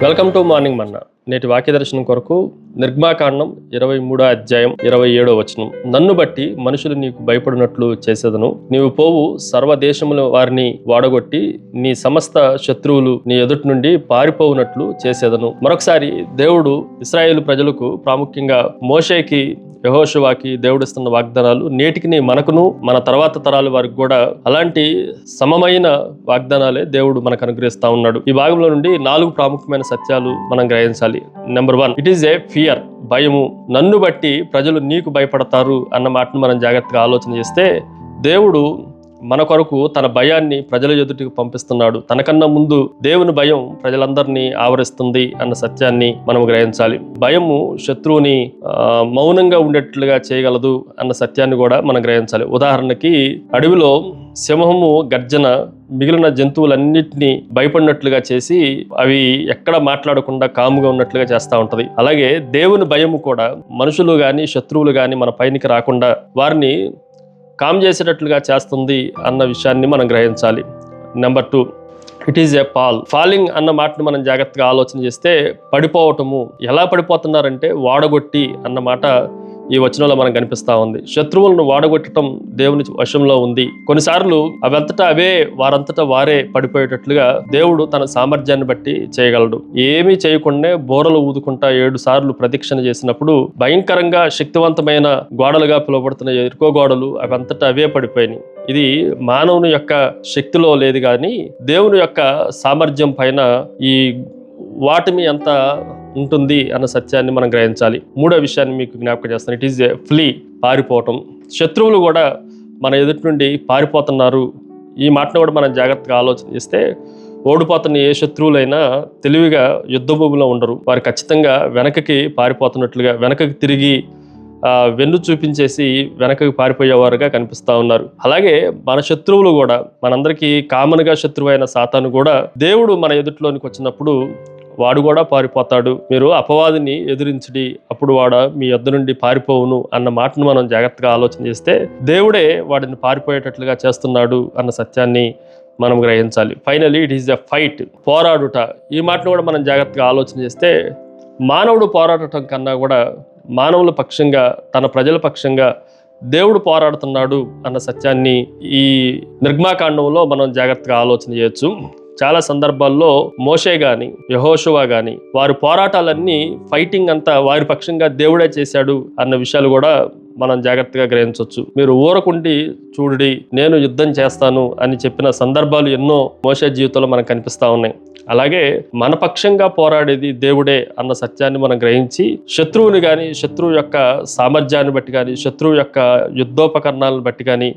Welcome to morning మన్నా. నేటి వాక్య దర్శనం కొరకు నిర్గమాకాండం 23వ అధ్యాయం 27వ వచనం. నన్ను బట్టి మనుషులు నీకు భయపడినట్లు చేసేదను, నీవు పోవు సర్వదేశముల వారిని వాడగొట్టి నీ సమస్త శత్రువులు నీ ఎదుటి నుండి పారిపోవునట్లు చేసేదను. మరొకసారి దేవుడు ఇశ్రాయేలు ప్రజలకు, ప్రాముఖ్యంగా మోషేకి, యెహోషువాకి దేవుడిస్తున్న వాగ్దానాలు నేటికి మనకును మన తర్వాత తరాల వారికి కూడా అలాంటి సమమైన వాగ్దానాలే దేవుడు మనకు అనుగ్రహిస్తా ఉన్నాడు. ఈ భాగంలో నుండి 4 ప్రాముఖ్యమైన సత్యాలు మనం గ్రహించాలి. Number 1, it is a fear, భయము. నన్ను బట్టి ప్రజలు నీకు భయపడతారు అన్న మాటను మనం జాగ్రత్తగా ఆలోచన చేస్తే, దేవుడు మన కొరకు తన భయాన్ని ప్రజల ఎదుటికి పంపిస్తున్నాడు. తనకన్నా ముందు దేవుని భయం ప్రజలందరినీ ఆవరిస్తుంది అన్న సత్యాన్ని మనం గ్రహించాలి. భయము శత్రువుని మౌనంగా ఉండేట్లుగా చేయగలదు అన్న సత్యాన్ని కూడా మనం గ్రహించాలి. ఉదాహరణకి, అడవిలో సింహము గర్జన మిగిలిన జంతువులన్నిటినీ భయపడినట్లుగా చేసి అవి ఎక్కడ మాట్లాడకుండా కాముగా ఉన్నట్లుగా చేస్తూ ఉంటది. అలాగే దేవుని భయము కూడా మనుషులు గాని శత్రువులు గాని మన పైనికి రాకుండా వారిని కామ్ చేసేటట్లుగా చేస్తుంది అన్న విషయాన్ని మనం గ్రహించాలి. Number 2, it is A falling అన్న మాటను మనం జాగ్రత్తగా ఆలోచన చేస్తే, పడిపోవటము. ఎలా పడిపోతున్నారంటే వాడగొట్టి అన్న మాట ఈ వచనంలో మనకు కనిపిస్తా ఉంది. శత్రువులను వాడగొట్టడం దేవుని వశంలో ఉంది. కొన్నిసార్లు వారంతటా వారే పడిపోయేటట్లుగా దేవుడు తన సామర్థ్యాన్ని బట్టి చేయగలడు. ఏమీ చేయకుండా బోరలు ఊదుకుంటా 7 సార్లు ప్రదక్షిణ చేసినప్పుడు భయంకరంగా శక్తివంతమైన గోడలుగా పిలువబడుతున్న ఎరుకో గోడలు అవంతటా అవే పడిపోయినాయి. ఇది మానవుని యొక్క శక్తిలో లేదు కానీ దేవుని యొక్క సామర్థ్యం పైన ఈ వాటిమి అంత ఉంటుంది అన్న సత్యాన్ని మనం గ్రహించాలి. 3వ విషయాన్ని మీకు జ్ఞాపకం చేస్తాను. ఇట్ ఈజ్ ఏ ఫ్లీ, పారిపోవటం. శత్రువులు కూడా మన ఎదుటి నుండి పారిపోతున్నారు. ఈ మాటను కూడా మనం జాగ్రత్తగా ఆలోచన చేస్తే, ఓడిపోతున్న ఏ శత్రువులైనా తెలివిగా యుద్ధ భూమిలో ఉండరు. వారు ఖచ్చితంగా వెనకకి పారిపోతున్నట్లుగా, వెనకకి తిరిగి వెన్ను చూపించేసి వెనకకి పారిపోయేవారుగా కనిపిస్తా ఉన్నారు. అలాగే మన శత్రువులు కూడా, మనందరికీ కామన్గా శత్రువు అయిన సాతాను కూడా దేవుడు మన ఎదుటిలోనికి వచ్చినప్పుడు వాడు కూడా పారిపోతాడు. మీరు అపవాదిని ఎదిరించుడి, అప్పుడు వాడు మీ యొద్ద నుండి పారిపోవును అన్న మాటను మనం జాగ్రత్తగా ఆలోచన చేస్తే, దేవుడే వాడిని పారిపోయేటట్లుగా చేస్తున్నాడు అన్న సత్యాన్ని మనం గ్రహించాలి. Finally, it is a fight, పోరాడుట. ఈ మాటను కూడా మనం జాగ్రత్తగా ఆలోచన చేస్తే, మానవుడు పోరాడటం కన్నా కూడా మానవుల పక్షంగా, తన ప్రజల పక్షంగా దేవుడు పోరాడుతున్నాడు అన్న సత్యాన్ని ఈ నిర్గమాకాండంలో మనం జాగ్రత్తగా ఆలోచన చేయొచ్చు. చాలా సందర్భాల్లో మోషే గాని యెహోషువ గాని వారి పోరాటాలన్నీ, ఫైటింగ్ అంతా వారి పక్షంగా దేవుడే చేశాడు అన్న విషయాలు కూడా మనం జాగ్రత్తగా గ్రహించవచ్చు. మీరు ఊరకుండి చూడుడి, నేను యుద్ధం చేస్తాను అని చెప్పిన సందర్భాలు ఎన్నో మోషే జీవితంలో మనకు కనిపిస్తా ఉన్నాయి. అలాగే మన పక్షంగా పోరాడేది దేవుడే అన్న సత్యాన్ని మనం గ్రహించి, శత్రువుని కానీ, శత్రువు యొక్క సామర్థ్యాన్ని బట్టి కానీ, శత్రువు యొక్క యుద్ధోపకరణాలను బట్టి కానీ,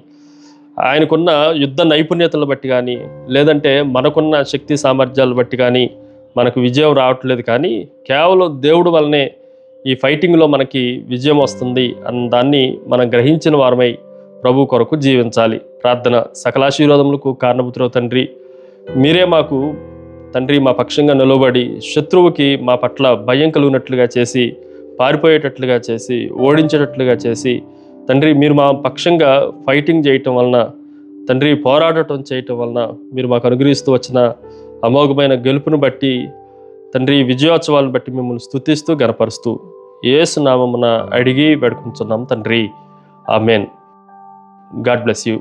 ఆయనకున్న యుద్ధ నైపుణ్యతలను బట్టి కానీ, లేదంటే మనకున్న శక్తి సామర్థ్యాలను బట్టి కానీ మనకు విజయం రావట్లేదు. కానీ కేవలం దేవుడు వల్లనే ఈ ఫైటింగ్లో మనకి విజయం వస్తుంది అన్న దాన్ని మనం గ్రహించిన వారమై ప్రభు కొరకు జీవించాలి. ప్రార్థన. సకలాశీర్వాదములకు కారణభూతుడవు తండ్రి, మీరే మాకు తండ్రి మా పక్షంగా నిలబడి శత్రువుకి మా పట్ల భయం కలిగినట్లుగా చేసి, పారిపోయేటట్లుగా చేసి, ఓడించేటట్లుగా చేసి, తండ్రి మీరు మా పక్షంగా ఫైటింగ్ చేయటం వలన, తండ్రి పోరాడటం చేయటం వలన మీరు మాకు అనుగ్రహిస్తూ వచ్చిన అమోఘమైన గెలుపును బట్టి, తండ్రి విజయోత్సవాలను బట్టి మిమ్మల్ని స్తుతిస్తూ గణపరుస్తూ యేసు నామమున అడిగి వేడుకుంటున్నాం తండ్రి. ఆమేన్. God bless you.